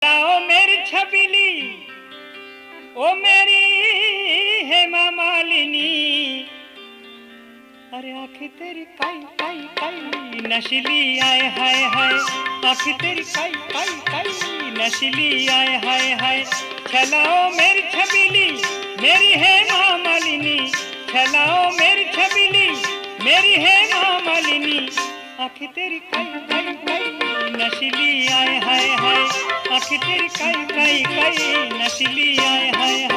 ओ मेरी छबीली, ओ मेरी हेमा मालिनी, अरे आँखें तेरी काई काई काई नशीली आए हाय हाय, आँखें तेरी काई काई काई नशीली आए हाय हाय। चलाओ मेरी छबीली, मेरी हेमा मालिनी, चलाओ मेरी छबीली, मेरी हेमा मालिनी, आँखें तेरी काई काई काई नशीली आए हाय हाय, आँखें तेरी काई काई काई नशीली आए हाय।